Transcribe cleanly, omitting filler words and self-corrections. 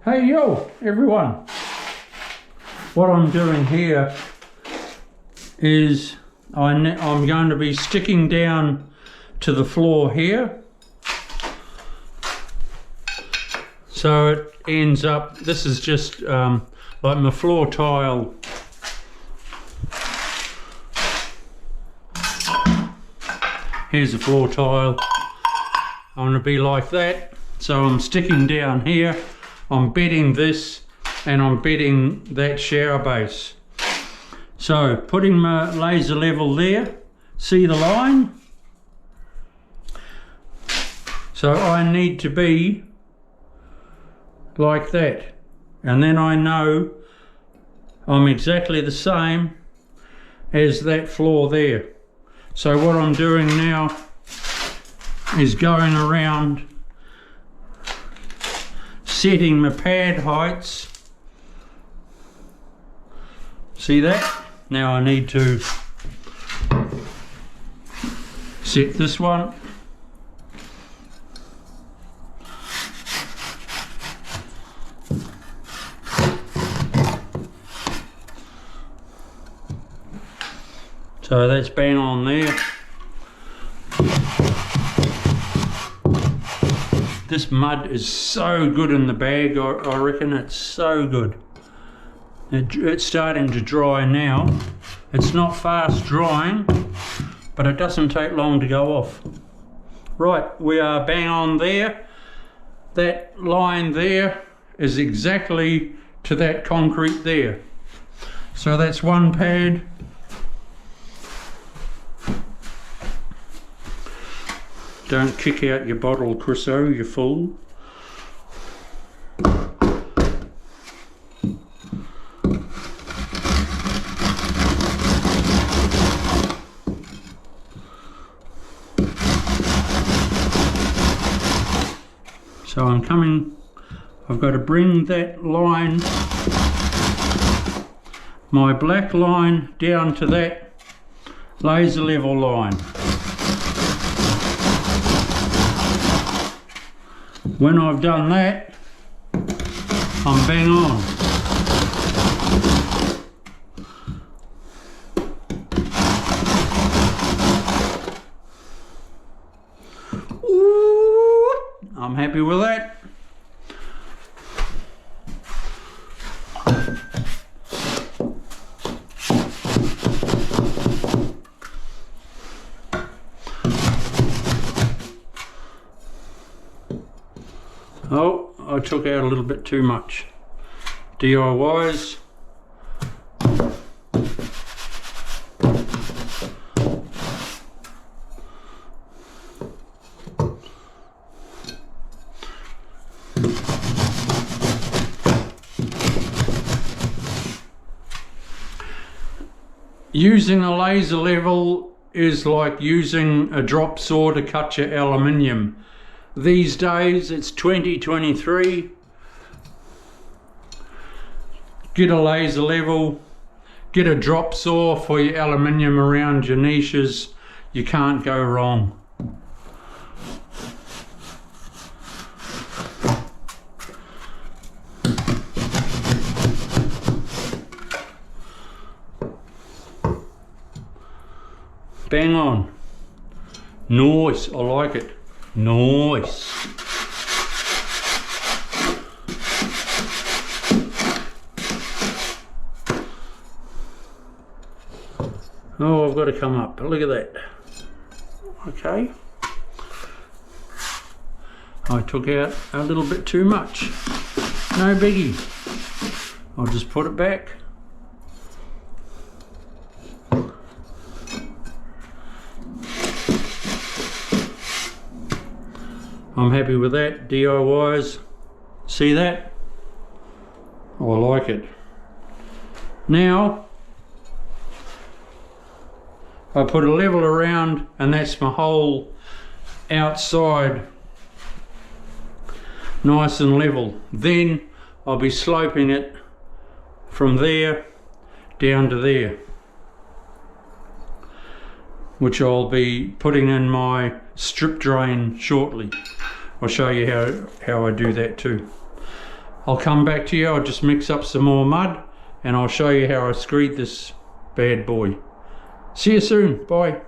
Hey yo everyone, what I'm doing here is I'm going to be sticking down to the floor here, so it ends up, this is just like my floor tile. Here's the floor tile. I'm going to be like that, so I'm sticking down here, I'm bedding this and I'm bedding that shower base. So putting my laser level there, see the line? So I need to be like that, and then I know I'm exactly the same as that floor there. So what I'm doing now is going around setting my pad heights. See that? Now I need to set this one. So that's bang on there. This mud is so good in the bag, I reckon it's so good. It's starting to dry now. It's not fast drying, but it doesn't take long to go off. Right, we are bang on there. That line there is exactly to that concrete there. So that's one pad. Don't kick out your bottle, Chriso, you fool. So I'm coming, I've got to bring that line, my black line, down to that laser level line. When I've done that, I'm bang on. Ooh, I'm happy with that. Oh, I took out a little bit too much. DIYs. Using a laser level is like using a drop saw to cut your aluminium. These days it's 2023. Get a laser level, get a drop saw for your aluminium around your niches. You can't go wrong. Bang on. Nice, I like it. Nice. Oh, I've got to come up. Look at that. Okay. I took out a little bit too much. No biggie. I'll just put it back. I'm happy with that. DIYs. See that? Oh, I like it. Now I put a level around, and that's my whole outside nice and level. Then I'll be sloping it from there down to there, which I'll be putting in my strip drain shortly. I'll show you how I do that too. I'll come back to you. I'll just mix up some more mud and I'll show you how I screed this bad boy. See you soon. Bye.